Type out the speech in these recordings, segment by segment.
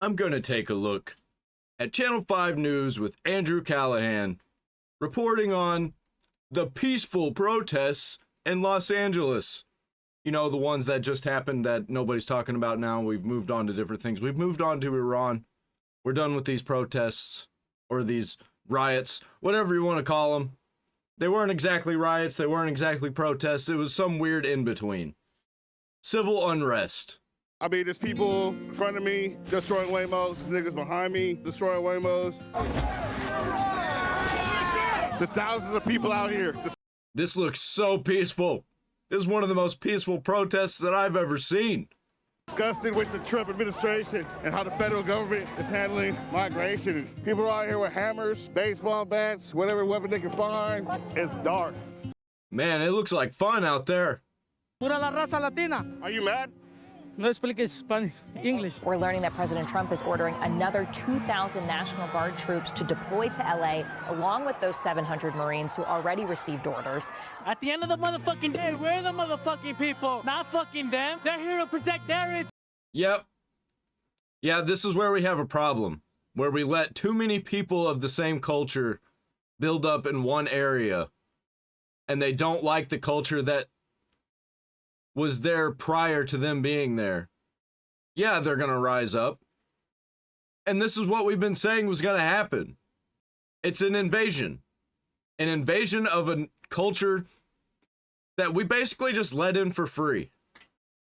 I'm going to take a look at Channel 5 News with Andrew Callaghan reporting on the peaceful protests in Los Angeles. You know, the ones that just happened that nobody's talking about now. We've moved on to different things. We've moved on to Iran. We're done with these protests or these riots, whatever you want to call them. They weren't exactly riots. They weren't exactly protests. It was some weird in between. Civil unrest. I mean, there's people in front of me destroying Waymos, there's niggas behind me destroying Waymos. There's thousands of people out here. This looks so peaceful. This is one of the most peaceful protests that I've ever seen. Disgusted with the Trump administration and how the federal government is handling migration. People are out here with hammers, baseball bats, whatever weapon they can find. It's dark. Man, it looks like fun out there. Pura la raza latina. Are you mad? No expliques Spanish, English. We're learning that President Trump is ordering another 2,000 National Guard troops to deploy to LA, along with those 700 Marines who already received orders. At the end of the motherfucking day, we're the motherfucking people, not fucking them. They're here to protect their... Yep. Yeah, this is where we have a problem, where we let too many people of the same culture build up in one area, and they don't like the culture that was there prior to them being there. Yeah, they're gonna rise up. And this is what we've been saying was gonna happen. It's an invasion. An invasion of a culture that we basically just let in for free.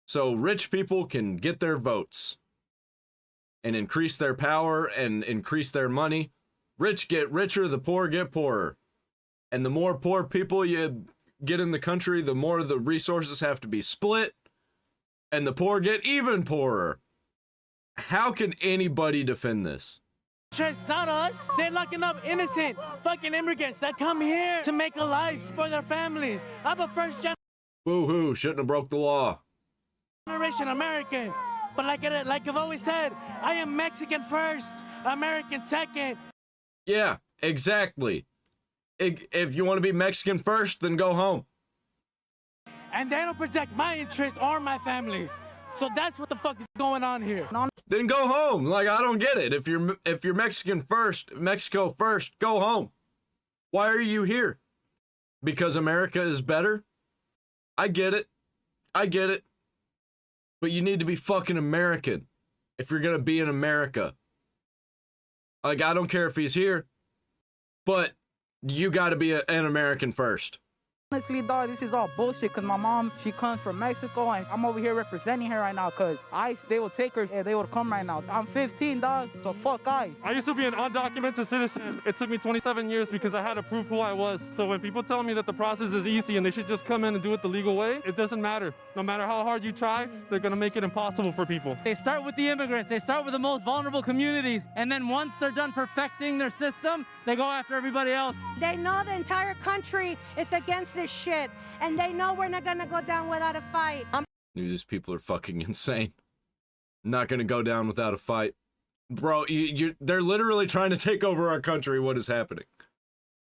So rich people can get their votes and increase their power and increase their money. Rich get richer, the poor get poorer. And the more poor people you get in the country, the more the resources have to be split, and the poor get even poorer. How can anybody defend this? It's not us. They're locking up innocent fucking immigrants that come here to make a life for their families. I'm a Boo-hoo, shouldn't have broke the law. generation American. But like I've always said, I am Mexican first, American second. Yeah, exactly. If you want to be Mexican first, then go home. And they don't protect my interests or my families. So that's what the fuck is going on here. Then go home. Like, I don't get it. If you're Mexican first, Mexico first, go home. Why are you here? Because America is better? I get it. I get it. But you need to be fucking American if you're gonna be in America. Like, I don't care if he's here, but you gotta be an American first. Honestly, dog, this is all bullshit because my mom, she comes from Mexico and I'm over here representing her right now because they will take her and they will come right now. I'm 15, dog, so fuck ICE. I used to be an undocumented citizen. It took me 27 years because I had to prove who I was. So when people tell me that the process is easy and they should just come in and do it the legal way, it doesn't matter. No matter how hard you try, they're gonna make it impossible for people. They start with the immigrants. They start with the most vulnerable communities. And then once they're done perfecting their system, they go after everybody else. They know the entire country is against this shit, and they know we're not gonna go down without a fight. These people are fucking insane. Not gonna go down without a fight. Bro, they're literally trying to take over our country. What is happening?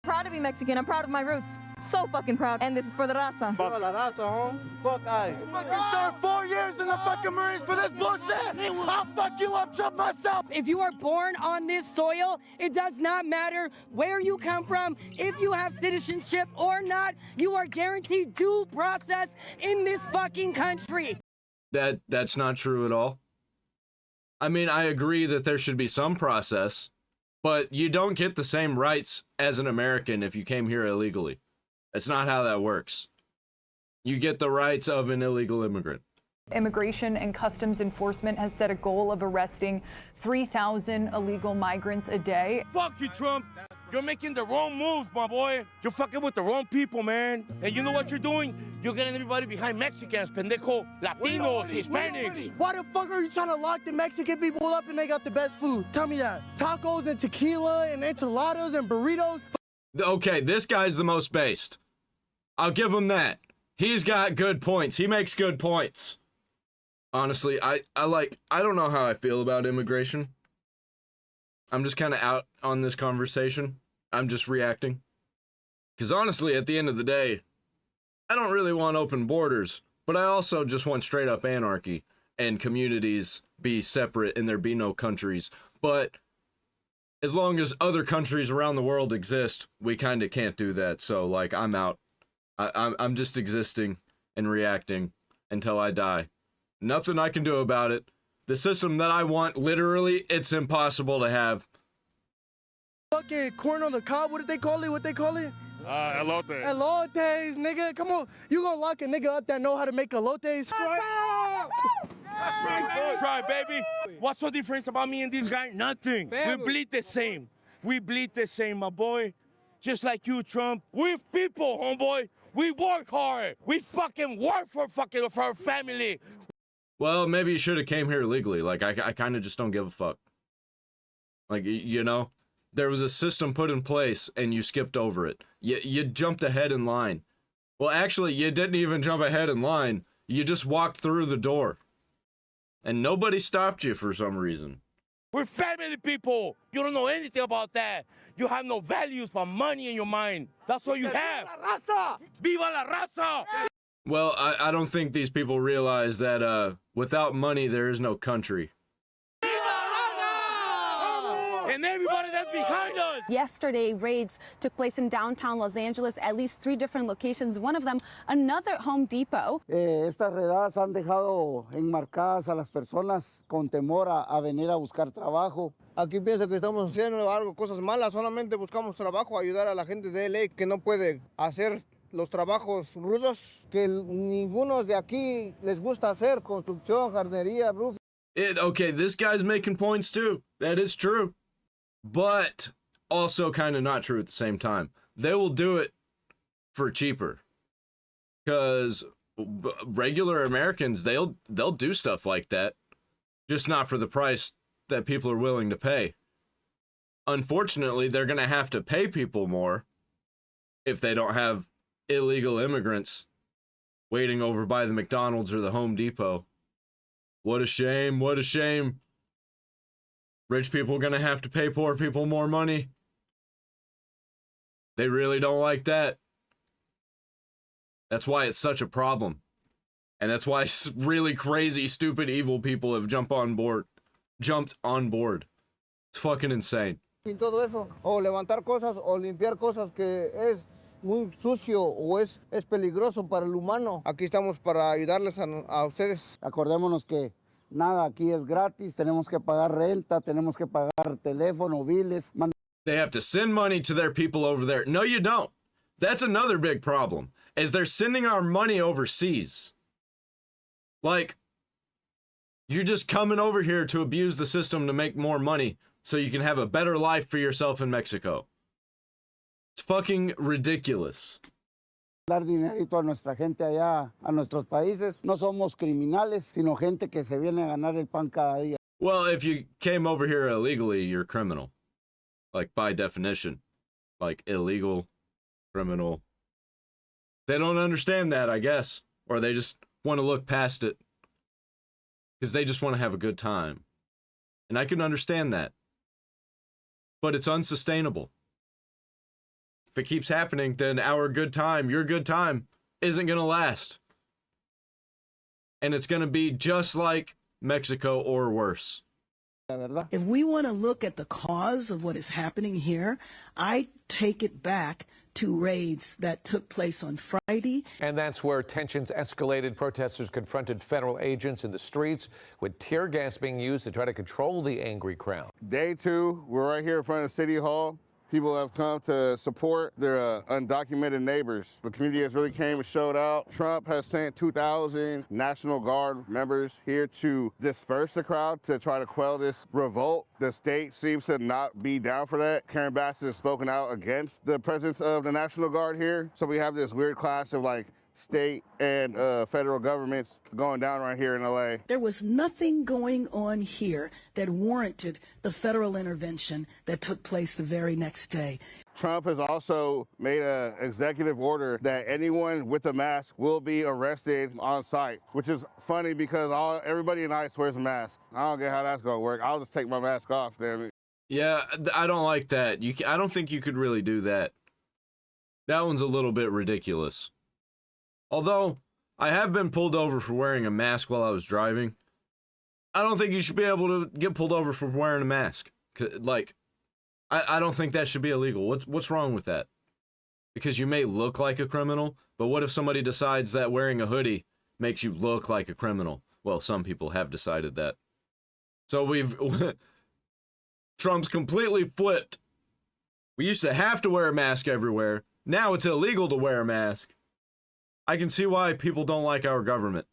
Proud to be Mexican. I'm proud of my roots. So fucking proud. And this is for the raza. For the raza, home. Fuck ICE. Fucking served 4 years in the fucking Marines for this bullshit. I'll fuck you up, Trump myself. If you are born on this soil, it does not matter where you come from, if you have citizenship or not, you are guaranteed due process in this fucking country. That's not true at all. I mean, I agree that there should be some process, but you don't get the same rights as an American if you came here illegally. That's not how that works. You get the rights of an illegal immigrant. Immigration and Customs Enforcement has set a goal of arresting 3,000 illegal migrants a day. Fuck you, Trump. You're making the wrong move, my boy. You're fucking with the wrong people, man. And you know what you're doing? You're getting everybody behind Mexicans, pendejo, Latinos, Hispanics. Why the fuck are you trying to lock the Mexican people up and they got the best food? Tell me that. Tacos and tequila and enchiladas and burritos. Okay, this guy's the most based. I'll give him that. He's got good points. He makes good points. Honestly, I don't know how I feel about immigration. I'm just kind of out on this conversation. I'm just reacting. Because honestly, at the end of the day, I don't really want open borders, but I also just want straight up anarchy. and communities be separate and there be no countries. But as long as other countries around the world exist, we kind of can't do that. So, like, I'm out. I'm just existing and reacting until I die. Nothing I can do about it. The system that I want, literally, it's impossible to have. Fucking corn on the cob, what did they call it? What they call it? Elote. Elotes, nigga. Come on. You gonna lock a nigga up that know how to make elotes? That's right, baby. What's so different about me and this guy? Nothing. We bleed the same. We bleed the same, my boy. Just like you, Trump. We're people, homeboy. We work hard. We fucking work for our family. Well, maybe you should have came here legally. Like, I kind of just don't give a fuck. Like, you know, there was a system put in place and you skipped over it. You jumped ahead in line. Well, actually, you didn't even jump ahead in line. You just walked through the door. And nobody stopped you for some reason. We're family people. You don't know anything about that. You have no values but money in your mind. That's all you have. Viva la raza! Well, I don't think these people realize that without money, there is no country. And everybody that's behind us. Yesterday, raids took place in downtown Los Angeles, at least 3 different locations, one of them another Home Depot. Estas redadas han dejado enmarcadas a las personas con temor a venir a buscar trabajo. Aquí piensa que estamos haciendo algo, cosas malas, solamente buscamos trabajo, ayudar a la gente de LA que no puede hacer los trabajos rudos, que ninguno de aquí les gusta hacer, construcción, jardinería, roof. Okay, this guy's making points too. That is true. But also kind of not true at the same time. They will do it for cheaper. Because regular Americans, they'll do stuff like that. Just not for the price that people are willing to pay. Unfortunately, they're going to have to pay people more if they don't have illegal immigrants waiting over by the McDonald's or the Home Depot. What a shame, what a shame. Rich people are going to have to pay poor people more money. They really don't like that. That's why it's such a problem. And that's why really crazy, stupid, evil people have jumped on board. It's fucking insane. Y todo eso, o levantar cosas o limpiar cosas que es muy sucio o es peligroso para el humano. Aquí estamos para ayudarles a ustedes. Acordémonos que nada aquí es gratis, tenemos que pagar renta, tenemos que pagar teléfono, biles. They have to send money to their people over there. No, you don't. That's another big problem, is they're sending our money overseas. Like, you're just coming over here to abuse the system to make more money so you can have a better life for yourself in Mexico. It's fucking ridiculous. Dar dinerito a nuestra gente allá, a nuestros países. No somos criminales, sino gente que se viene a ganar el pan cada día. Well, if you came over here illegally, you're criminal. Like, by definition. Like, illegal, criminal. They don't understand that, I guess. Or they just want to look past it. Because they just want to have a good time. And I can understand that. But it's unsustainable. If it keeps happening, then our good time, your good time, isn't going to last. And it's going to be just like Mexico or worse. If we want to look at the cause of what is happening here, I take it back to raids that took place on Friday. And that's where tensions escalated. Protesters confronted federal agents in the streets with tear gas being used to try to control the angry crowd. Day 2, we're right here in front of City Hall. People have come to support their undocumented neighbors. The community has really came and showed out. Trump has sent 2,000 National Guard members here to disperse the crowd to try to quell this revolt. The state seems to not be down for that. Karen Bass has spoken out against the presence of the National Guard here. So we have this weird clash of like state and federal governments going down right here in LA. There was nothing going on here that warranted the federal intervention that took place the very next day. Trump has also made an executive order that anyone with a mask will be arrested on site, which is funny because everybody in ICE wears a mask. I don't get how that's going to work. I'll just take my mask off, damn it. Yeah, I don't like that. I don't think you could really do that. That one's a little bit ridiculous. Although, I have been pulled over for wearing a mask while I was driving, I don't think you should be able to get pulled over for wearing a mask. Like, I don't think that should be illegal. What's wrong with that? Because you may look like a criminal, but what if somebody decides that wearing a hoodie makes you look like a criminal? Well, some people have decided that. So Trump's completely flipped. We used to have to wear a mask everywhere. Now it's illegal to wear a mask. I can see why people don't like our government.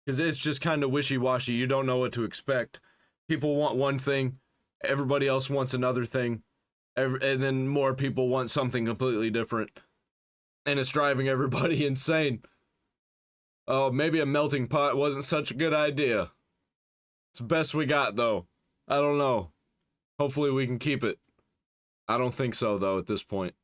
Because it's just kind of wishy-washy. You don't know what to expect. People want one thing. Everybody else wants another thing. And then more people want something completely different. And it's driving everybody insane. Oh, maybe a melting pot wasn't such a good idea. It's the best we got, though. I don't know. Hopefully we can keep it. I don't think so, though, at this point.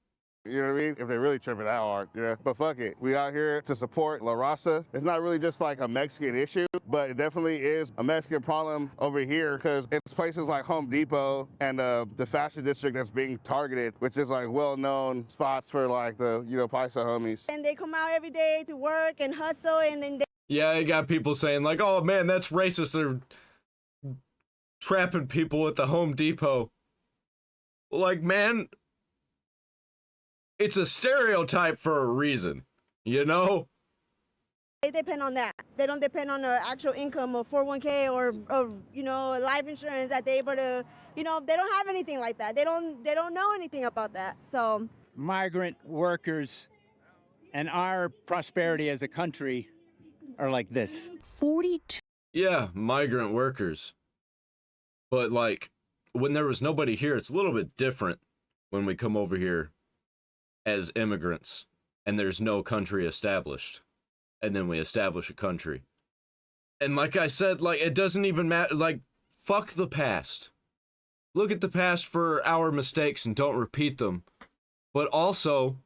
You know what I mean? If they really tripping that hard, yeah. But fuck it. We out here to support La Raza. It's not really just like a Mexican issue, but it definitely is a Mexican problem over here because it's places like Home Depot and the fashion district that's being targeted, which is like well-known spots for like the, Paisa homies. And they come out every day to work and hustle and then they... Yeah, you got people saying like, oh man, that's racist. They're trapping people at the Home Depot. Like, man... It's a stereotype for a reason, you know? They depend on that. They don't depend on the actual income of 401k or life insurance that they're able to, they don't have anything like that. They don't know anything about that, so. Migrant workers and our prosperity as a country are like this. 42. Yeah, migrant workers. But like, when there was nobody here, it's a little bit different when we come over here as immigrants and there's no country established, and then we establish a country. And like I said, like, it doesn't even matter. Like, fuck the past. Look at the past for our mistakes and don't repeat them. But also,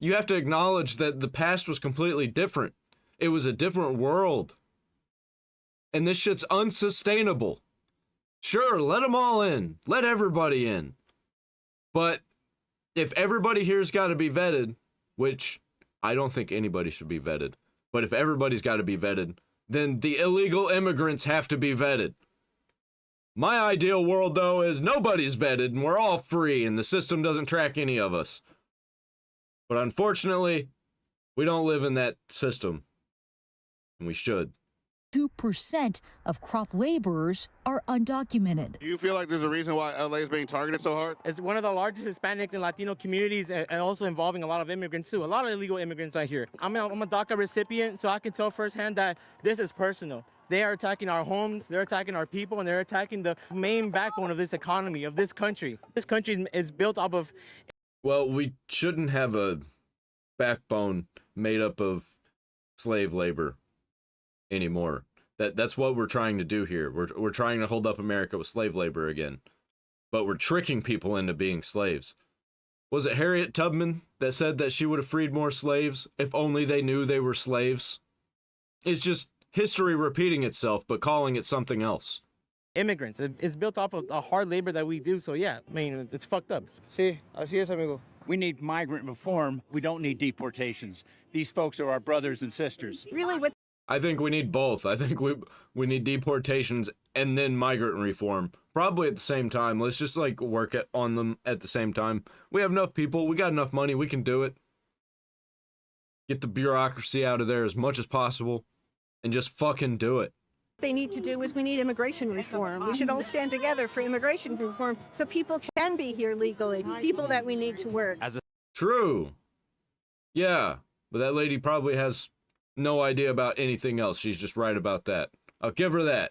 you have to acknowledge that the past was completely different. It was a different world. And this shit's unsustainable. Sure, let them all in. Let everybody in. But if everybody here's got to be vetted, which I don't think anybody should be vetted, but if everybody's got to be vetted, then the illegal immigrants have to be vetted. My ideal world, though, is nobody's vetted and we're all free and the system doesn't track any of us. But unfortunately, we don't live in that system, and we should. 2% of crop laborers are undocumented. Do you feel like there's a reason why LA is being targeted so hard? It's one of the largest Hispanic and Latino communities, and also involving a lot of immigrants too. A lot of illegal immigrants out here. I'm a DACA recipient, so I can tell firsthand that this is personal. They are attacking our homes, they're attacking our people, and they're attacking the main backbone of this economy, of this country. This country is built off of... Well, we shouldn't have a backbone made up of slave labor anymore. That's what we're trying to do here. We're trying to hold up America with slave labor again. But we're tricking people into being slaves. Was it Harriet Tubman that said that she would have freed more slaves if only they knew they were slaves? It's just history repeating itself, but calling it something else. Immigrants. It's built off of a hard labor that we do, so yeah, I mean, it's fucked up. Sí, así es, amigo. We need migrant reform. We don't need deportations. These folks are our brothers and sisters. Really, with I think we need both. I think we need deportations and then migrant reform. Probably at the same time. Let's just like work on them at the same time. We have enough people. We got enough money. We can do it. Get the bureaucracy out of there as much as possible and just fucking do it. They need to do is we need immigration reform. We should all stand together for immigration reform so people can be here legally, people that we need to work. True. Yeah, but that lady probably has no idea about anything else. She's just right about that. I'll give her that.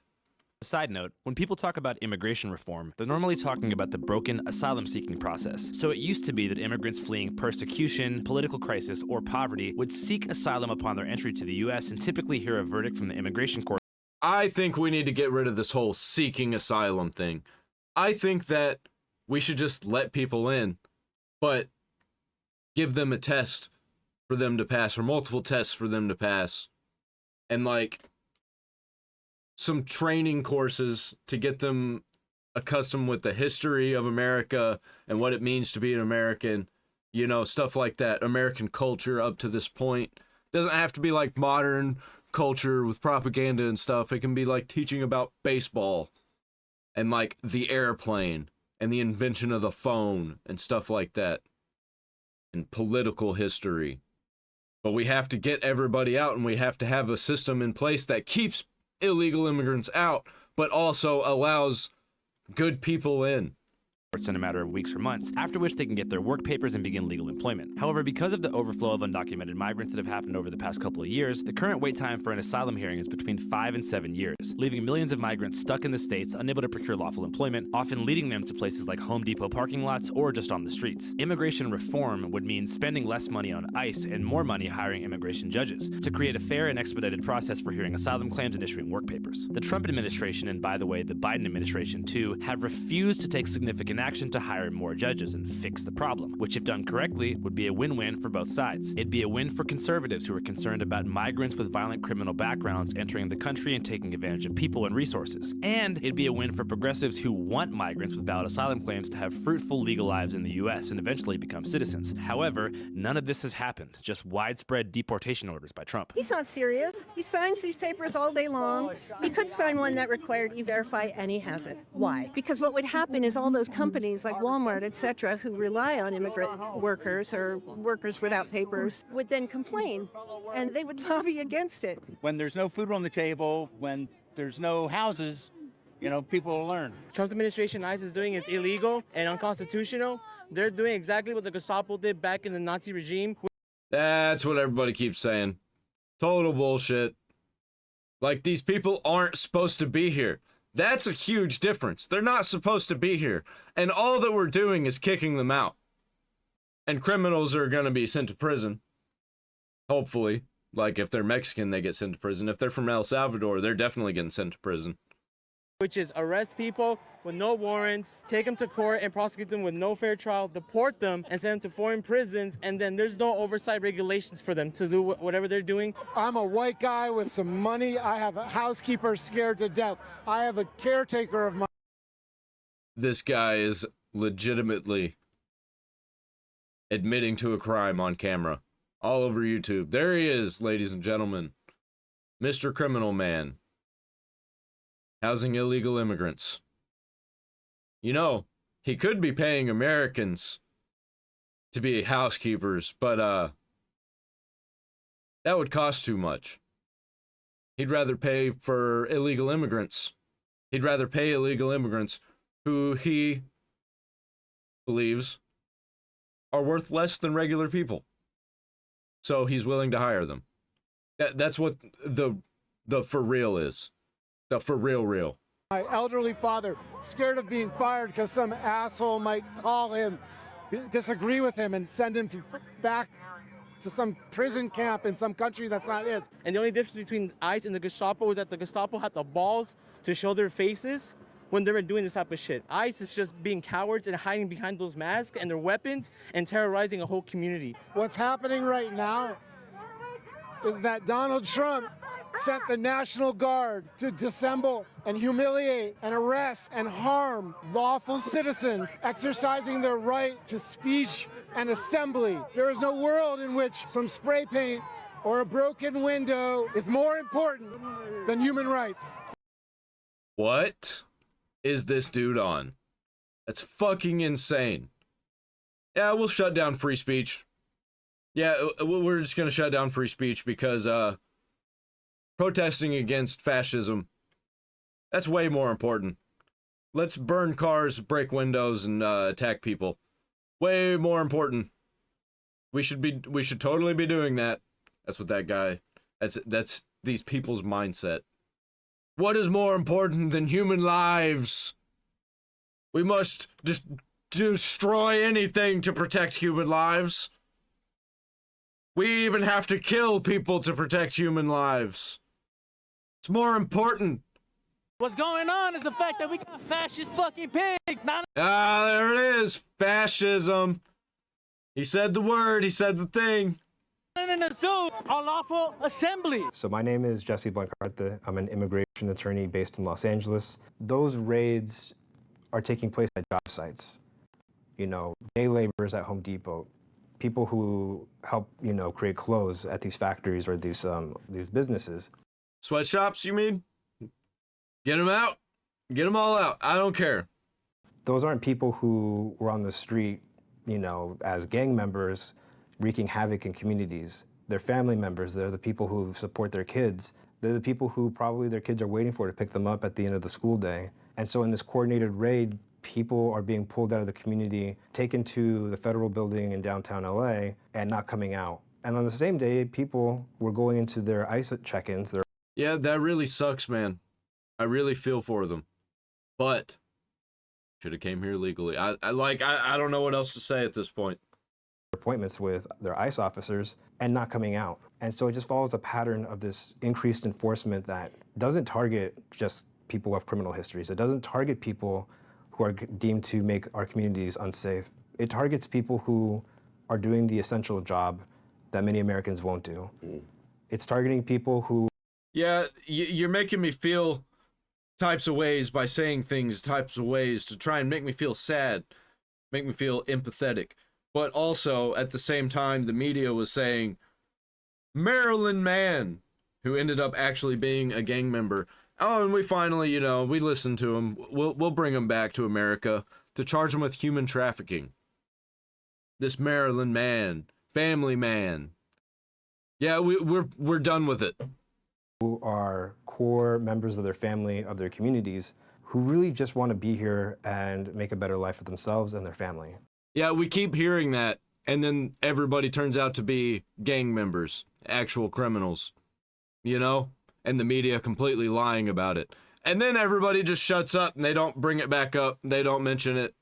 Side note, when people talk about immigration reform, they're normally talking about the broken asylum-seeking process. So it used to be that immigrants fleeing persecution, political crisis, or poverty would seek asylum upon their entry to the U.S. and typically hear a verdict from the immigration court. I think we need to get rid of this whole seeking asylum thing. I think that we should just let people in, but give them a test for them to pass, or multiple tests for them to pass, and like some training courses to get them accustomed with the history of America and what it means to be an American, stuff like that. American culture up to this point. Doesn't have to be like modern culture with propaganda and stuff. It can be like teaching about baseball and like the airplane and the invention of the phone and stuff like that, and political history. But we have to get everybody out, and we have to have a system in place that keeps illegal immigrants out, but also allows good people in. In a matter of weeks or months, after which they can get their work papers and begin legal employment. However, because of the overflow of undocumented migrants that have happened over the past couple of years, the current wait time for an asylum hearing is between 5 and 7 years, leaving millions of migrants stuck in the states, unable to procure lawful employment, often leading them to places like Home Depot parking lots or just on the streets. Immigration reform would mean spending less money on ICE and more money hiring immigration judges to create a fair and expedited process for hearing asylum claims and issuing work papers. The Trump administration, and by the way, the Biden administration too, have refused to take significant action to hire more judges and fix the problem, which if done correctly would be a win-win for both sides. It'd be a win for conservatives who are concerned about migrants with violent criminal backgrounds entering the country and taking advantage of people and resources. And it'd be a win for progressives who want migrants with valid asylum claims to have fruitful legal lives in the US and eventually become citizens. However, none of this has happened, just widespread deportation orders by Trump. He's not serious. He signs these papers all day long. He could sign one that required E-Verify, and he hasn't. Why? Because what would happen is all those companies like Walmart, etc., who rely on immigrant workers or workers without papers would then complain, and they would lobby against it. When there's no food on the table, when there's no houses, you know, people will learn. Trump's administration, ICE, is doing is illegal and unconstitutional. They're doing exactly what the Gestapo did back in the Nazi regime. That's what everybody keeps saying. Total bullshit. Like, these people aren't supposed to be here. That's a huge difference. They're not supposed to be here. And all that we're doing is kicking them out. And criminals are going to be sent to prison. Hopefully. Like, if they're Mexican, they get sent to prison. If they're from El Salvador, they're definitely getting sent to prison. Which is arrest people with no warrants, take them to court and prosecute them with no fair trial, deport them and send them to foreign prisons, and then there's no oversight regulations for them to do whatever they're doing. I'm a white guy with some money. I have a housekeeper scared to death. I have a caretaker of my... This guy is legitimately admitting to a crime on camera. All over YouTube. There he is, ladies and gentlemen. Mr. Criminal Man. Housing illegal immigrants. You know, he could be paying Americans to be housekeepers, but that would cost too much. He'd rather pay for illegal immigrants. He'd rather pay illegal immigrants who he believes are worth less than regular people. So he's willing to hire them. That's what the for real is. The for real. My elderly father, scared of being fired because some asshole might call him, disagree with him, and send him back to some prison camp in some country that's not his. And the only difference between ICE and the Gestapo is that the Gestapo had the balls to show their faces when they were doing this type of shit. ICE is just being cowards and hiding behind those masks and their weapons and terrorizing a whole community. What's happening right now is that Donald Trump sent the National Guard to dissemble and humiliate and arrest and harm lawful citizens exercising their right to speech and assembly. There is no world in which some spray paint or a broken window is more important than human rights. What is this dude on? That's fucking insane. Yeah, we'll shut down free speech. Yeah, we're just gonna shut down free speech because, protesting against fascism, that's way more important. Let's burn cars, break windows, and attack people. Way more important. We should totally be doing that. That's what that guy, that's these people's mindset. What is more important than human lives? We must just destroy anything to protect human lives. We even have to kill people to protect human lives. It's more important. What's going on is the fact that we got fascist fucking pig. There it is. Fascism. He said the word. He said the thing. Let's do unlawful assembly. So my name is Jesse Blancarte. I'm an immigration attorney based in Los Angeles. Those raids are taking place at job sites. You know, day laborers at Home Depot, people who help, you know, create clothes at these factories or these businesses. Sweatshops, you mean? Get them out. Get them all out. I don't care. Those aren't people who were on the street, as gang members wreaking havoc in communities. They're family members. They're the people who support their kids. They're the people who probably their kids are waiting for to pick them up at the end of the school day. And so in this coordinated raid, people are being pulled out of the community, taken to the federal building in downtown LA, and not coming out. And on the same day, people were going into their ICE check-ins. Yeah, that really sucks, man. I really feel for them. But should have came here legally. I don't know what else to say at this point. Appointments with their ICE officers and not coming out. And so it just follows a pattern of this increased enforcement that doesn't target just people who have criminal histories. It doesn't target people who are deemed to make our communities unsafe. It targets people who are doing the essential job that many Americans won't do. It's targeting people who... Yeah, you're making me feel types of ways by saying things types of ways to try and make me feel sad, make me feel empathetic. But also, at the same time, the media was saying, Maryland man, who ended up actually being a gang member. Oh, and we finally, we listened to him. We'll bring him back to America to charge him with human trafficking. This Maryland man, family man. Yeah, we're done with it. Who are core members of their family, of their communities, who really just want to be here and make a better life for themselves and their family. Yeah, we keep hearing that, and then everybody turns out to be gang members, actual criminals, and the media completely lying about it. And then everybody just shuts up and they don't bring it back up. They don't mention it.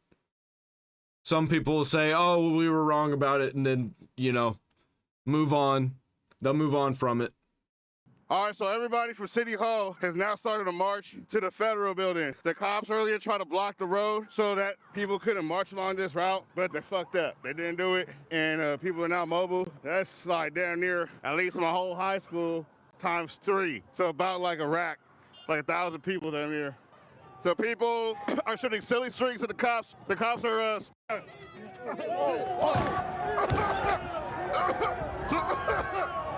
Some people will say, oh, we were wrong about it, and then, move on. They'll move on from it. All right, so everybody from City Hall has now started a march to the federal building. The cops earlier tried to block the road so that people couldn't march along this route, but they fucked up. They didn't do it, and people are now mobile. That's like damn near at least my whole high school times 3. So about like a rack, like 1,000 people down here. The people are shooting silly strings at the cops. The cops are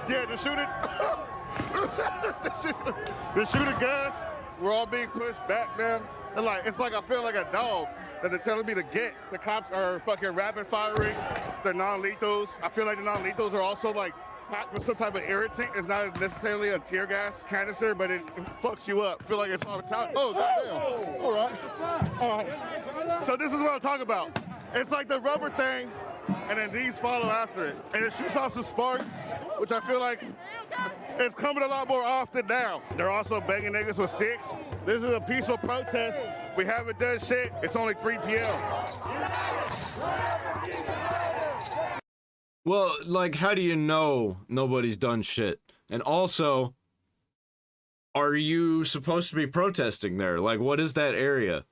yeah, just shoot it. They're shooting gas. We're all being pushed back, man. And it's like I feel like a dog that they're telling me to get. The cops are fucking rapid firing. They're non-lethals. I feel like the non-lethals are also packed with some type of irritant. It's not necessarily a tear gas canister, but it fucks you up. I feel like it's on the top. Oh, goddamn. All right. So this is what I'm talking about. It's like the rubber thing, and then these follow after it. And it shoots off some sparks, which I feel like it's coming a lot more often now. They're also banging niggas with sticks. This is a peaceful protest. We haven't done shit. It's only 3 p.m. Well, how do you know nobody's done shit? And also, are you supposed to be protesting there? What is that area? Is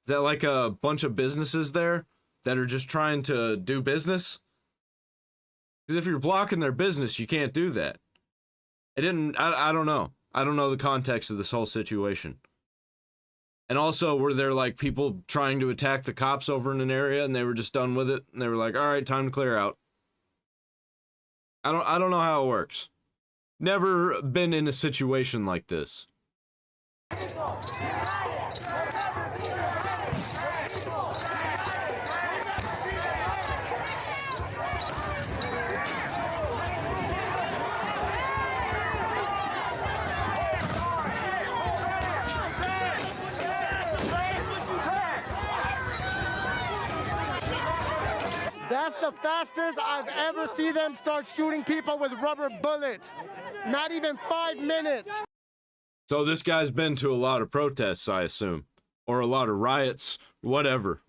that a bunch of businesses there that are just trying to do business? Because if you're blocking their business, you can't do that. I don't know. I don't know the context of this whole situation. And also, were there people trying to attack the cops over in an area and they were just done with it and they were like, all right, time to clear out. I don't know how it works. Never been in a situation like this. That's the fastest I've ever seen them start shooting people with rubber bullets. Not even 5 minutes. So this guy's been to a lot of protests, I assume. Or a lot of riots, whatever.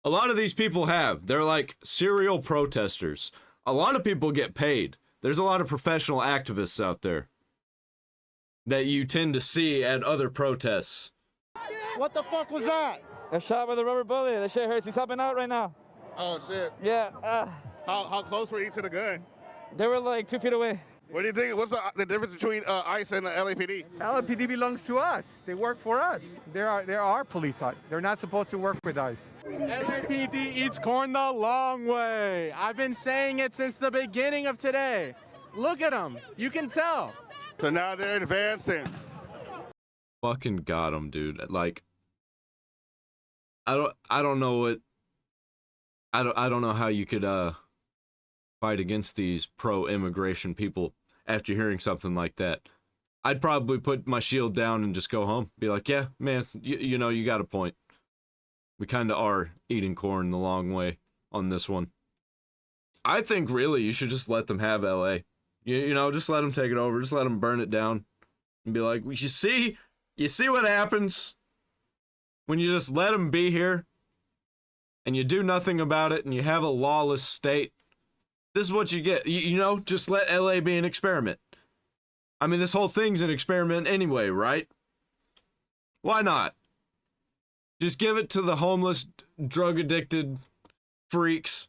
A lot of these people have. They're serial protesters. A lot of people get paid. There's a lot of professional activists out there that you tend to see at other protests. What the fuck was that? A shot with a rubber bullet. That shit hurts. He's helping out right now. Oh, shit. Yeah. How close were you to the gun? They were 2 feet away. What do you think? What's the difference between ICE and the LAPD? LAPD belongs to us. They work for us. They're our police. They're not supposed to work with ICE. LAPD eats corn the long way. I've been saying it since the beginning of today. Look at them. You can tell. So now they're advancing. Fucking got him, dude. Like, I don't know what, I don't know how you could fight against these pro-immigration people after hearing something like that. I'd probably put my shield down and just go home. Be like, yeah, man, you know, you got a point. We kind of are eating corn the long way on this one. I think really you should just let them have LA. You know, just let them take it over. Just let them burn it down. And be like, you see what happens when you just let them be here and you do nothing about it and you have a lawless state. This is what you get. You know, just let LA be an experiment. I mean, this whole thing's an experiment anyway, right? Why not? Just give it to the homeless, drug-addicted freaks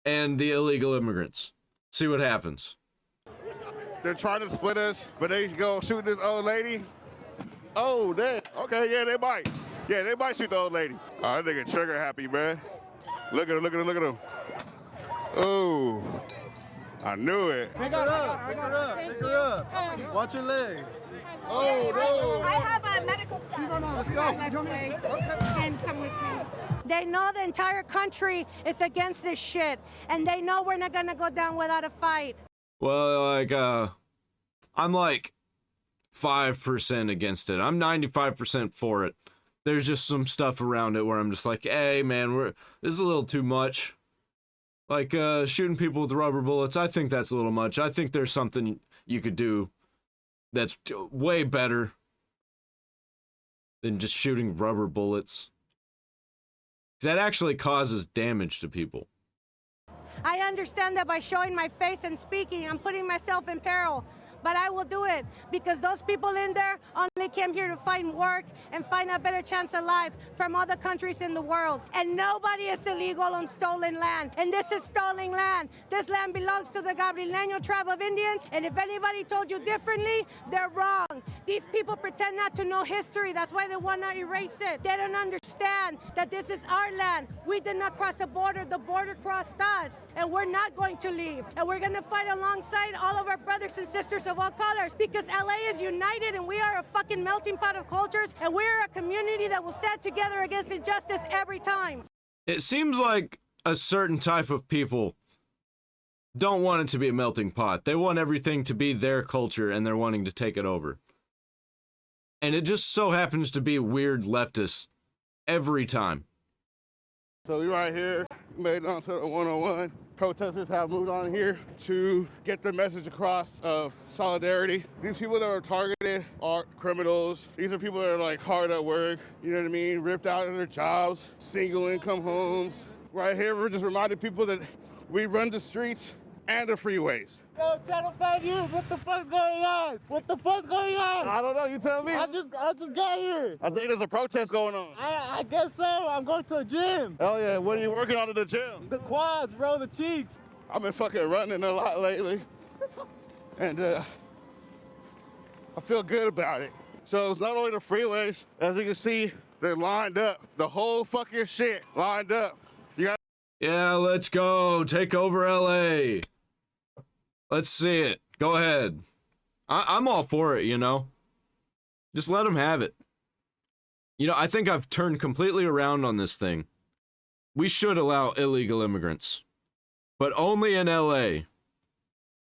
and the illegal immigrants. See what happens. They're trying to split us, but they go shoot this old lady. Oh, damn. Okay, yeah, they might. Yeah, they might shoot the old lady. Oh, that nigga trigger happy, man. Look at him, look at him, look at him. Oh, I knew it. Pick her up, pick her up, pick her up. Watch your leg. Oh, no. I have a medical staff. Let's go. And come with me. They know the entire country is against this shit, and they know we're not gonna go down without a fight. Well, like, I'm like 5% against it. I'm 95% for it. There's just some stuff around it where I'm just like, hey, man, this is a little too much. Like, shooting people with rubber bullets, I think that's a little much. I think there's something you could do that's way better than just shooting rubber bullets. 'Cause that actually causes damage to people. I understand that by showing my face and speaking, I'm putting myself in peril. But I will do it because those people in there only came here to find work and find a better chance of life from other countries in the world. And nobody is illegal on stolen land. And this is stolen land. This land belongs to the Gabrieleño tribe of Indians. And if anybody told you differently, they're wrong. These people pretend not to know history. That's why they want to erase it. They don't understand that this is our land. We did not cross a border. The border crossed us. And we're not going to leave. And we're going to fight alongside all of our brothers and sisters of all colors because LA is united and we are a fucking melting pot of cultures and we're a community that will stand together against injustice every time. It seems like a certain type of people don't want it to be a melting pot. They want everything to be their culture and they're wanting to take it over. And it just so happens to be weird leftists every time. So we right here, made it onto the 101. Protesters have moved on here to get the message across of solidarity. These people that are targeted are criminals. These are people that are like hard at work, you know what I mean? Ripped out of their jobs, single income homes. Right here, we're just reminding people that we run the streets and the freeways. Yo, Channel 5 News, what the fuck's going on? What the fuck's going on? I don't know, you tell me. I just got here. I think there's a protest going on. I guess so. I'm going to the gym. Oh yeah, what are you working on in the gym? The quads, bro, the cheeks. I've been fucking running a lot lately. And I feel good about it. So it's not only the freeways, as you can see, they're lined up. The whole fucking shit lined up. Yeah, let's go. Take over LA. Let's see it. Go ahead. I'm all for it, you know. Just let them have it. You know, I think I've turned completely around on this thing. We should allow illegal immigrants. But only in LA.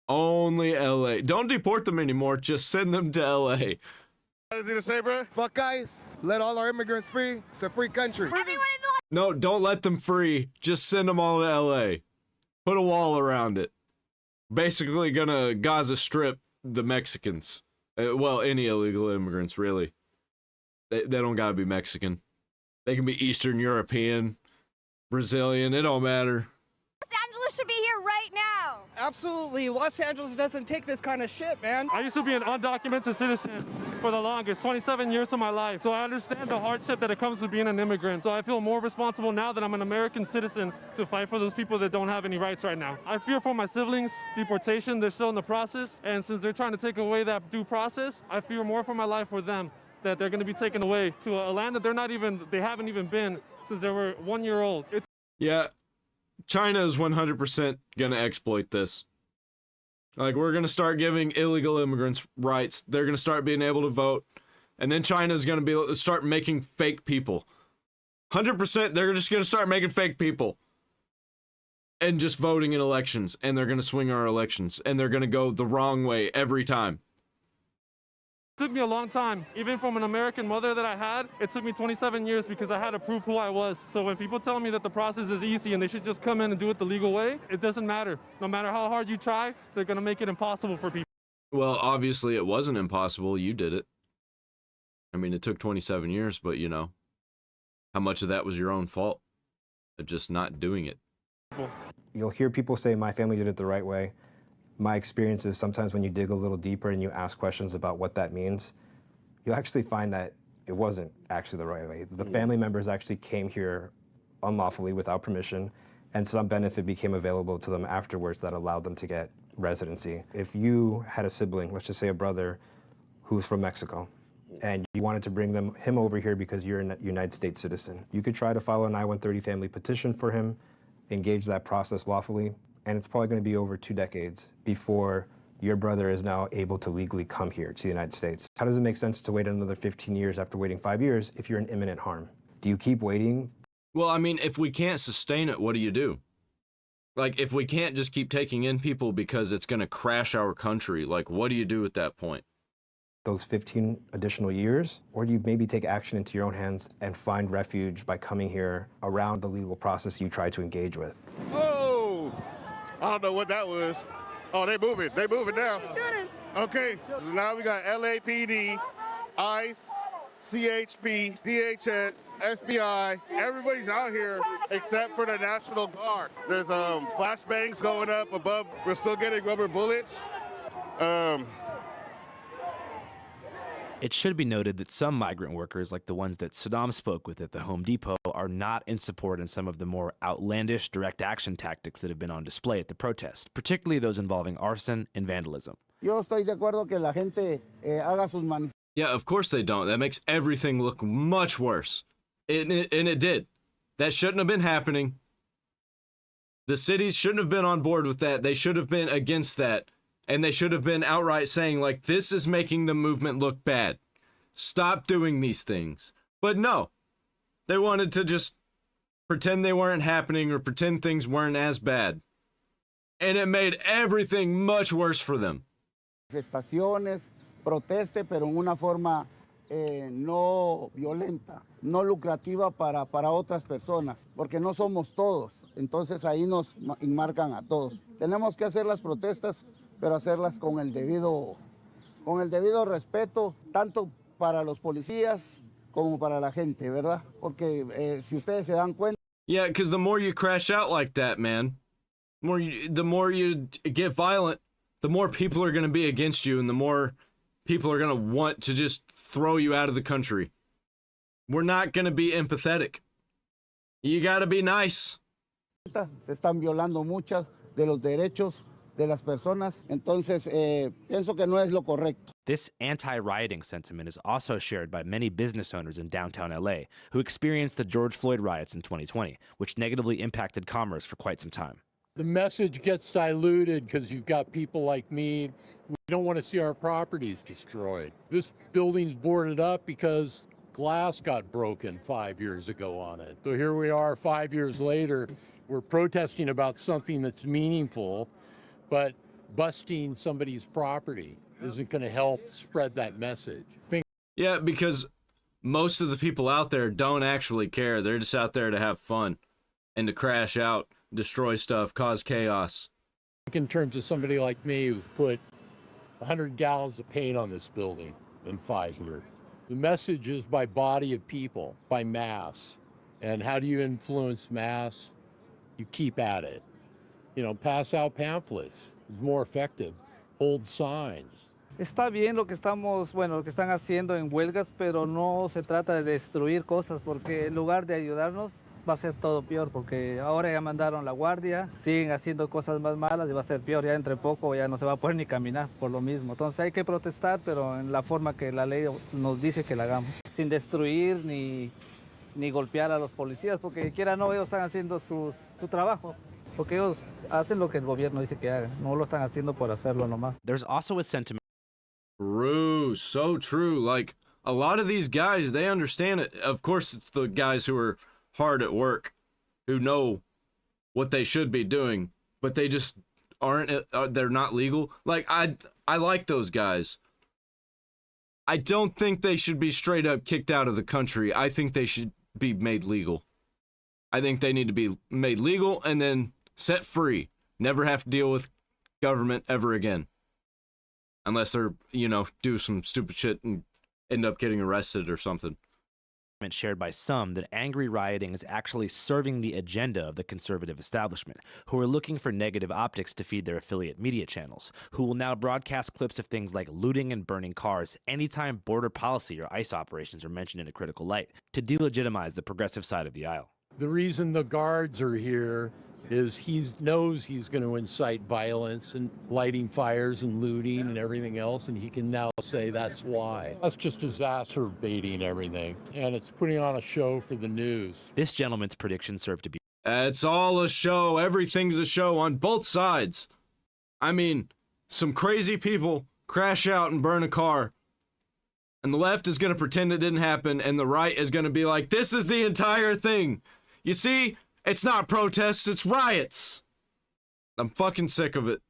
Only LA. Don't deport them anymore. Just send them to LA. Anything to say, bro? Fuck guys. Let all our immigrants free. It's a free country. No, don't let them free. Just send them all to LA. Put a wall around it. Basically gonna Gaza Strip the Mexicans. Well, any illegal immigrants, really. They don't gotta be Mexican. They can be Eastern European, Brazilian, it don't matter. Los Angeles should be here right now. Absolutely. Los Angeles doesn't take this kind of shit, man. I used to be an undocumented citizen for the longest, 27 years of my life. So I understand the hardship that it comes to being an immigrant. So I feel more responsible now that I'm an American citizen to fight for those people that don't have any rights right now. I fear for my siblings, deportation, they're still in the process. And since they're trying to take away that due process, I fear more for my life for them, that they're gonna be taken away to a land that they haven't even been since they were 1 year old. Yeah, China is 100% gonna exploit this. Like, we're going to start giving illegal immigrants rights. They're going to start being able to vote. And then China's going to be able to start making fake people. 100%, they're just going to start making fake people. And just voting in elections. And they're going to swing our elections. And they're going to go the wrong way every time. It took me a long time. Even from an American mother that I had, it took me 27 years because I had to prove who I was. So when people tell me that the process is easy and they should just come in and do it the legal way, it doesn't matter. No matter how hard you try, they're going to make it impossible for people. Well, obviously it wasn't impossible. You did it. I mean, it took 27 years, but you know, how much of that was your own fault? Of just not doing it. You'll hear people say, my family did it the right way. My experience is sometimes when you dig a little deeper and you ask questions about what that means, you'll actually find that it wasn't actually the right way. The family members actually came here unlawfully without permission, and some benefit became available to them afterwards that allowed them to get residency. If you had a sibling, let's just say a brother, who's from Mexico, and you wanted to bring him over here because you're a United States citizen, you could try to file an I-130 family petition for him, engage that process lawfully, and it's probably going to be over 2 decades before your brother is now able to legally come here to the United States. How does it make sense to wait another 15 years after waiting 5 years if you're in imminent harm? Do you keep waiting? Well, I mean, if we can't sustain it, what do you do? Like, if we can't just keep taking in people because it's going to crash our country, like, what do you do at that point? Those 15 additional years? Or do you maybe take action into your own hands and find refuge by coming here around the legal process you try to engage with? Oh! I don't know what that was. Oh, they moving now. Okay, now we got LAPD, ICE, CHP, DHS, FBI. Everybody's out here except for the National Guard. There's flashbangs going up above. We're still getting rubber bullets. It should be noted that some migrant workers, like the ones that Saddam spoke with at the Home Depot, are not in support in some of the more outlandish direct action tactics that have been on display at the protest, particularly those involving arson and vandalism. Yo estoy de acuerdo que la gente haga sus manifestaciones. Yeah, of course they don't. That makes everything look much worse. And it did. That shouldn't have been happening. The cities shouldn't have been on board with that. They should have been against that. And they should have been outright saying, like, this is making the movement look bad. Stop doing these things. But no. They wanted to just pretend they weren't happening or pretend things weren't as bad. And it made everything much worse for them. Manifestaciones, proteste, pero en una forma no violenta, no lucrativa para otras personas, porque no somos todos. Entonces ahí nos enmarcan a todos. Tenemos que hacer las protestas, pero hacerlas con el debido respeto, tanto para los policías como para la gente, ¿verdad? Porque si ustedes se dan cuenta. Yeah, because the more you crash out like that, man, the more you get violent, the more people are going to be against you, and the more people are going to want to just throw you out of the country. We're not going to be empathetic. You got to be nice. Se están violando muchas de los derechos de las personas, entonces pienso que no es lo correcto. This anti-rioting sentiment is also shared by many business owners in downtown LA who experienced the George Floyd riots in 2020, which negatively impacted commerce for quite some time. The message gets diluted because you've got people like me. We don't want to see our properties destroyed. This building's boarded up because glass got broken 5 years ago on it. So here we are 5 years later. We're protesting about something that's meaningful, but busting somebody's property isn't going to help spread that message. Yeah, because most of the people out there don't actually care. They're just out there to have fun and to crash out, destroy stuff, cause chaos. In terms of somebody like me who's put 100 gallons of paint on this building in 5 years. The message is by body of people, by mass. And how do you influence mass? You keep at it. You know, pass out pamphlets is more effective. Hold signs. Está bien lo que están haciendo en huelgas, pero no se trata de destruir cosas, porque en lugar de ayudarnos va a ser todo peor, porque ahora ya mandaron la guardia, siguen haciendo cosas más malas y va a ser peor, ya entre poco ya no se va a poder ni caminar por lo mismo. Entonces hay que protestar, pero en la forma que la ley nos dice que la hagamos, sin destruir ni golpear a los policías, porque quiera o no, ellos están haciendo su trabajo. Porque ellos hacen lo que el gobierno dice que hagan, no lo están haciendo por hacerlo nomás. There's also a sentiment. True, so true. Like, a lot of these guys, they understand it. Of course, it's the guys who are hard at work, who know what they should be doing, but they just aren't, they're not legal. Like, I like those guys. I don't think they should be straight up kicked out of the country. I think they should be made legal. I think they need to be made legal and then set free. Never have to deal with government ever again. Unless they're, you know, do some stupid shit and end up getting arrested or something. Shared by some that angry rioting is actually serving the agenda of the conservative establishment, who are looking for negative optics to feed their affiliate media channels, who will now broadcast clips of things like looting and burning cars anytime border policy or ICE operations are mentioned in a critical light, to delegitimize the progressive side of the aisle. The reason the guards are here is he knows he's going to incite violence and lighting fires and looting and everything else, and he can now say that's why. That's just exacerbating everything, and it's putting on a show for the news. This gentleman's prediction served to be. It's all a show. Everything's a show on both sides. I mean, some crazy people crash out and burn a car, and the left is going to pretend it didn't happen, and the right is going to be like, this is the entire thing. You see? It's not protests, it's riots. I'm fucking sick of it.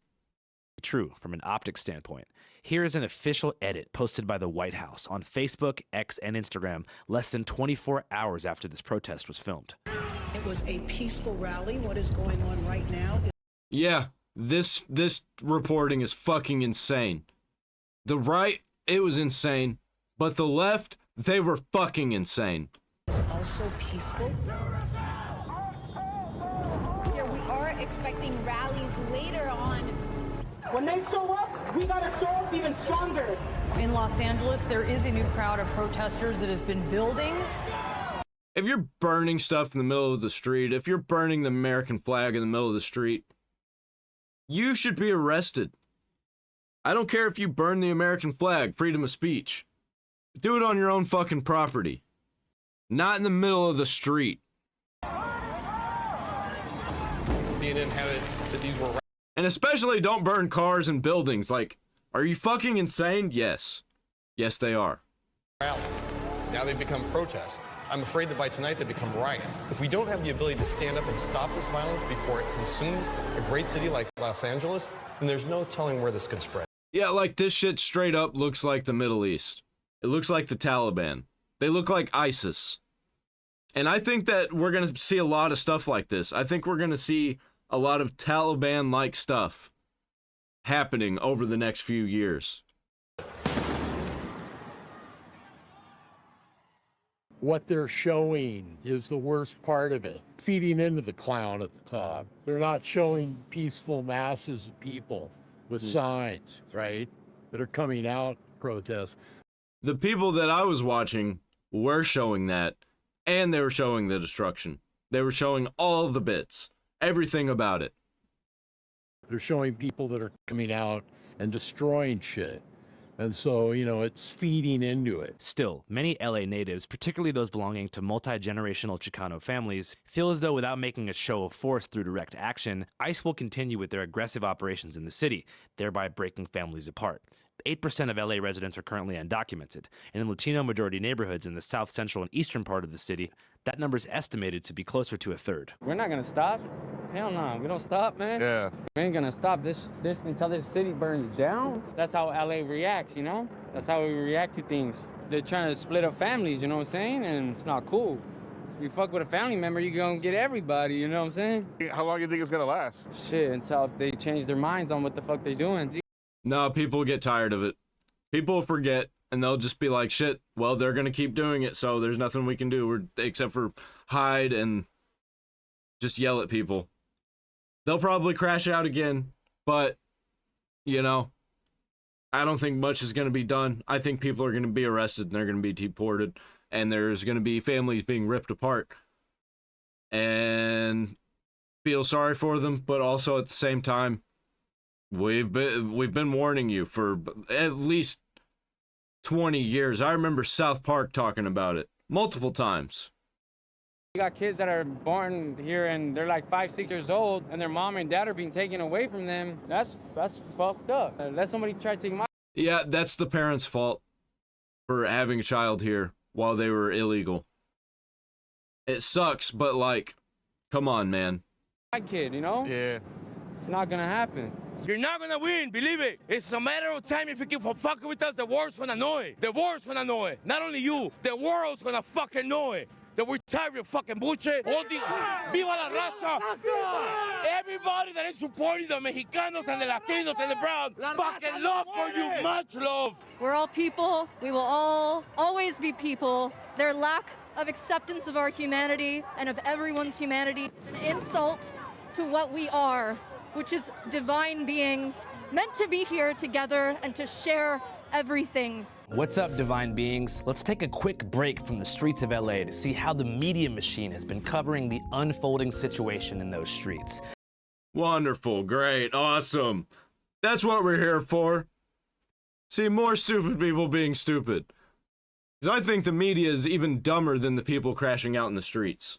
True from an optics standpoint. Here is an official edit posted by the White House on Facebook, X, and Instagram less than 24 hours after this protest was filmed. It was a peaceful rally. What is going on right now? Yeah, this reporting is fucking insane. The right, it was insane, but the left, they were fucking insane. It's also peaceful. Expecting rallies later on. When they show up, we gotta show up even stronger. In Los Angeles, there is a new crowd of protesters that has been building. If you're burning stuff in the middle of the street, if you're burning the American flag in the middle of the street, you should be arrested. I don't care if you burn the American flag, freedom of speech. Do it on your own fucking property. Not in the middle of the street. CNN had it that these were. And especially don't burn cars and buildings. Like, are you fucking insane? Yes. Yes, they are. Rallies. Now they've become protests. I'm afraid that by tonight they become riots. If we don't have the ability to stand up and stop this violence before it consumes a great city like Los Angeles, then there's no telling where this could spread. Yeah, like this shit straight up looks like the Middle East. It looks like the Taliban. They look like ISIS. And I think that we're going to see a lot of stuff like this. I think we're going to see a lot of Taliban-like stuff happening over the next few years. What they're showing is the worst part of it, feeding into the clown at the top. They're not showing peaceful masses of people with signs, right, that are coming out to protest. The people that I was watching were showing that, and they were showing the destruction. They were showing all the bits. Everything about it. They're showing people that are coming out and destroying shit. And so, you know, it's feeding into it. Still, many LA natives, particularly those belonging to multi-generational Chicano families, feel as though without making a show of force through direct action, ICE will continue with their aggressive operations in the city, thereby breaking families apart. 8% of LA residents are currently undocumented, and in Latino-majority neighborhoods in the south, central, and eastern part of the city, that number is estimated to be closer to a third. We're not gonna stop. Hell no, we don't stop, man. Yeah. We ain't gonna stop this until this city burns down. That's how LA reacts, you know? That's how we react to things. They're trying to split up families, you know what I'm saying? And it's not cool. If you fuck with a family member, you're gonna get everybody, you know what I'm saying? How long do you think it's gonna last? Shit, until they change their minds on what the fuck they doing. No, people get tired of it. People forget, and they'll just be like, shit, well, they're going to keep doing it, so there's nothing we can do except for hide and just yell at people. They'll probably crash out again, but, you know, I don't think much is going to be done. I think people are going to be arrested, and they're going to be deported, and there's going to be families being ripped apart. And feel sorry for them, but also at the same time, we've been warning you for at least 20 years. I remember South Park talking about it multiple times. You got kids that are born here and they're like 5, 6 years old, and their mom and dad are being taken away from them. That's fucked up. Let somebody try to take my. Yeah, that's the parents' fault for having a child here while they were illegal. It sucks, but like, come on, man. My kid, you know? Yeah. It's not gonna happen. You're not gonna win, believe it. It's a matter of time. If you keep fucking with us, the world's gonna know it. The world's gonna know it. Not only you, the world's gonna fucking know it. That we're tired of your fucking bullshit. All the Viva la raza! Everybody that is supporting the Mexicanos and the Latinos and the Brown, fucking love for you, much love. We're all people. We will all always be people. Their lack of acceptance of our humanity and of everyone's humanity is an insult to what we are, which is divine beings meant to be here together and to share everything. What's up, divine beings? Let's take a quick break from the streets of LA to see how the media machine has been covering the unfolding situation in those streets. Wonderful, great, awesome. That's what we're here for. See more stupid people being stupid. Because I think the media is even dumber than the people crashing out in the streets.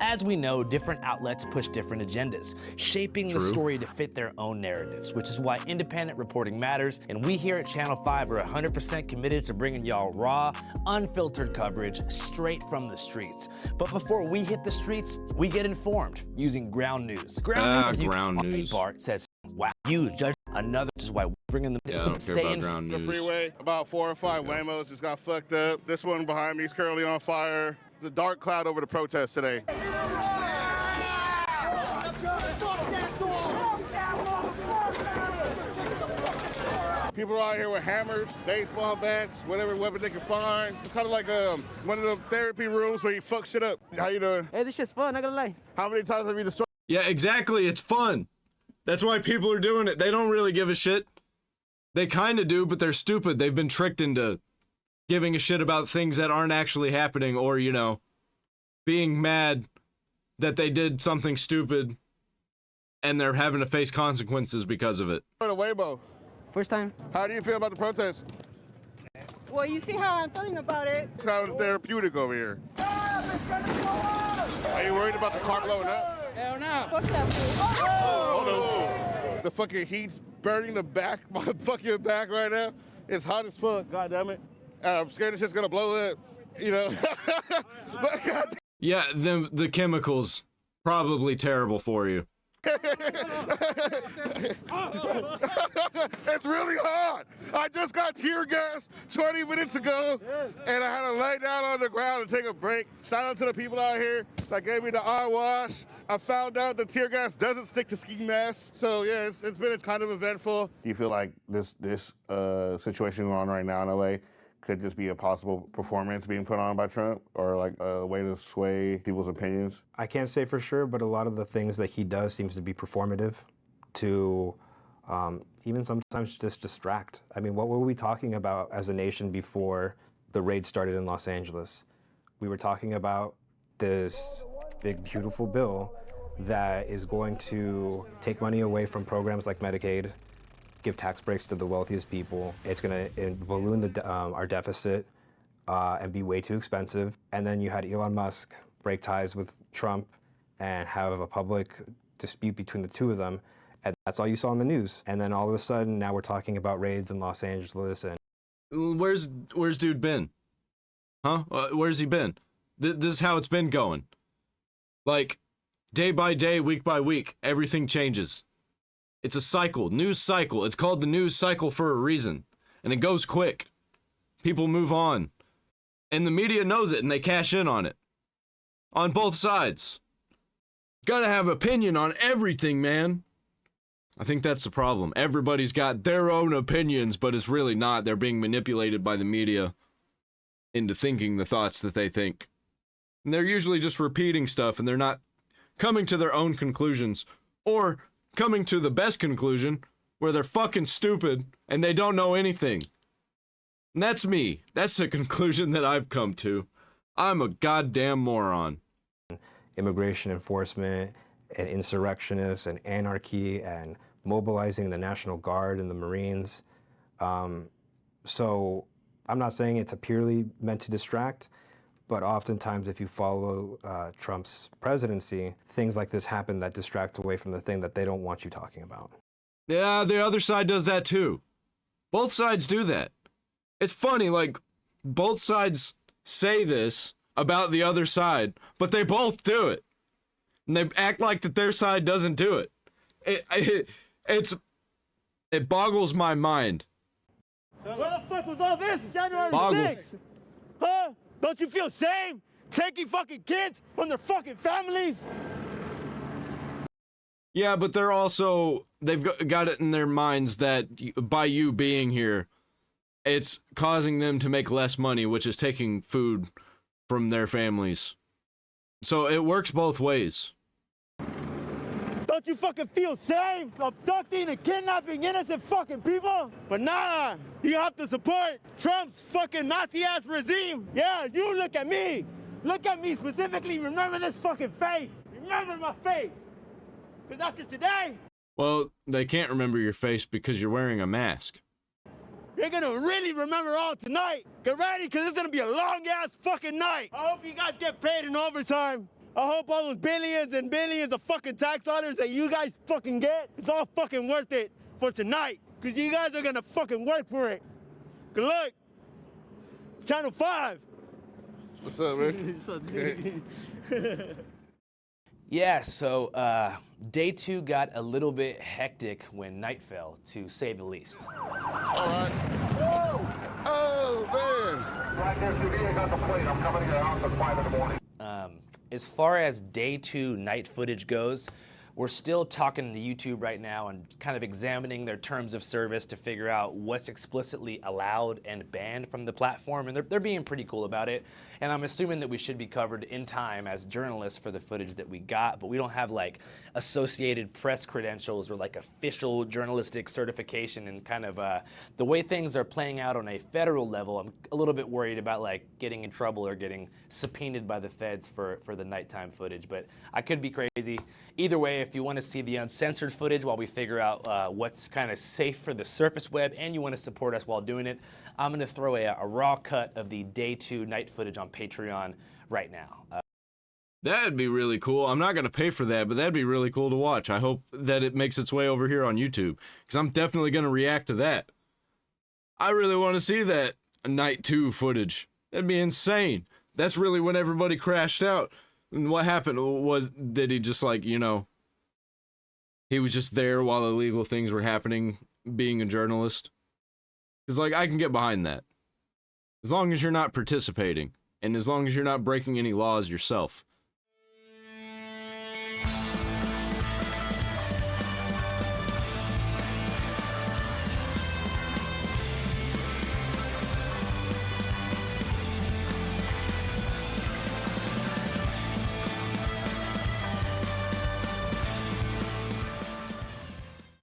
As we know, different outlets push different agendas, shaping the True. story to fit their own narratives, which is why independent reporting matters, and we here at Channel 5 are 100% committed to bringing y'all raw, unfiltered coverage straight from the streets. But before we hit the streets, we get informed using ground news. Ground news part says, wow, you judge another, which is why we're bringing them Yeah, I don't care about ground The news. freeway, about 4 or 5 Wamos just got fucked up. This one behind me is currently on fire. The dark cloud over the protest today. People are out here with hammers, baseball bats, whatever weapon they can find. It's kind of like one of the therapy rooms where you fuck shit up. How you doing? Hey, this shit's fun, not gonna lie. How many times have you destroyed? Yeah, exactly, it's fun. That's why people are doing it. They don't really give a shit. They kind of do, but they're stupid. They've been tricked into giving a shit about things that aren't actually happening, or, you know, being mad that they did something stupid and they're having to face consequences because of it. For the Weibo. First time. How do you feel about the protest? Well, you see how I'm feeling about it. It's kind of therapeutic over here. Are you worried about the car blowing up? Hell no. Fuck that fool. Oh, no. The fucking heat's burning the back, my fucking back right now. It's hot as fuck, goddammit. I'm scared it's just gonna blow up, you know. But God. Yeah, the chemicals, probably terrible for you. It's really hot. I just got tear gas 20 minutes ago, and I had to lay down on the ground and take a break. Shout out to the people out here that gave me the eye wash. I found out the tear gas doesn't stick to ski masks, so yeah, it's been kind of eventful. Do you feel like this situation going on right now in LA could just be a possible performance being put on by Trump, or like a way to sway people's opinions? I can't say for sure, but a lot of the things that he does seems to be performative to even sometimes just distract. I mean, what were we talking about as a nation before the raid started in Los Angeles? We were talking about this big, beautiful bill that is going to take money away from programs like Medicaid, give tax breaks to the wealthiest people. It's going to balloon our deficit and be way too expensive. And then you had Elon Musk break ties with Trump and have a public dispute between the two of them. And that's all you saw in the news. And then all of a sudden, now we're talking about raids in Los Angeles. And Where's dude been? Huh? Where's he been? This is how it's been going. Like, day by day, week by week, everything changes. It's a cycle, news cycle. It's called the news cycle for a reason. And it goes quick. People move on. And the media knows it, and they cash in on it. On both sides. Gotta have opinion on everything, man. I think that's the problem. Everybody's got their own opinions, but it's really not. They're being manipulated by the media into thinking the thoughts that they think. And they're usually just repeating stuff, and they're not coming to their own conclusions. Or coming to the best conclusion, where they're fucking stupid, and they don't know anything. And that's me. That's the conclusion that I've come to. I'm a goddamn moron. immigration enforcement and insurrectionists and anarchy and mobilizing the National Guard and the Marines. So I'm not saying it's purely meant to distract, But oftentimes, if you follow Trump's presidency, things like this happen that distract away from the thing that they don't want you talking about. Yeah, the other side does that too. Both sides do that. It's funny, like, both sides say this about the other side, but they both do it. And they act like that their side doesn't do it. It boggles my mind. What the fuck was all this January 6th? Huh? Don't you feel shame? Taking fucking kids from their fucking families? Yeah, but they've got it in their minds that by you being here, it's causing them to make less money, which is taking food from their families. So it works both ways. Don't you fucking feel shame abducting and kidnapping innocent fucking people? But nah, you have to support Trump's fucking Nazi-ass regime. Yeah, you look at me. Look at me specifically. Remember this fucking face. Remember my face. Because after today... Well, they can't remember your face because you're wearing a mask. You're gonna really remember all tonight. Get ready, because it's gonna be a long-ass fucking night. I hope you guys get paid in overtime. I hope all those billions and billions of fucking tax dollars that you guys fucking get, it's all fucking worth it for tonight. Because you guys are gonna fucking work for it. Good luck. Channel 5. What's up, man? Yeah, so day 2 got a little bit hectic when night fell, to say the least. All right. Oh, man. Right there, TV, I got the plate. I'm coming to your house at 5 in the morning. As far as day 2 night footage goes, we're still talking to YouTube right now and kind of examining their terms of service to figure out what's explicitly allowed and banned from the platform, and they're being pretty cool about it. And I'm assuming that we should be covered in time as journalists for the footage that we got, but we don't have like Associated Press credentials or like official journalistic certification, and kind of the way things are playing out on a federal level, I'm a little bit worried about like getting in trouble or getting subpoenaed by the feds for the nighttime footage, but I could be crazy. Either way, if you want to see the uncensored footage while we figure out what's kind of safe for the surface web, and you want to support us while doing it, I'm going to throw a raw cut of the day 2 night footage on Patreon right now. That'd be really cool. I'm not going to pay for that, but that'd be really cool to watch. I hope that it makes its way over here on YouTube, because I'm definitely going to react to that. I really want to see that night 2 footage. That'd be insane. That's really when everybody crashed out. And what happened was, did he just like, you know, he was just there while illegal things were happening, being a journalist? Because, like, I can get behind that. As long as you're not participating, and as long as you're not breaking any laws yourself.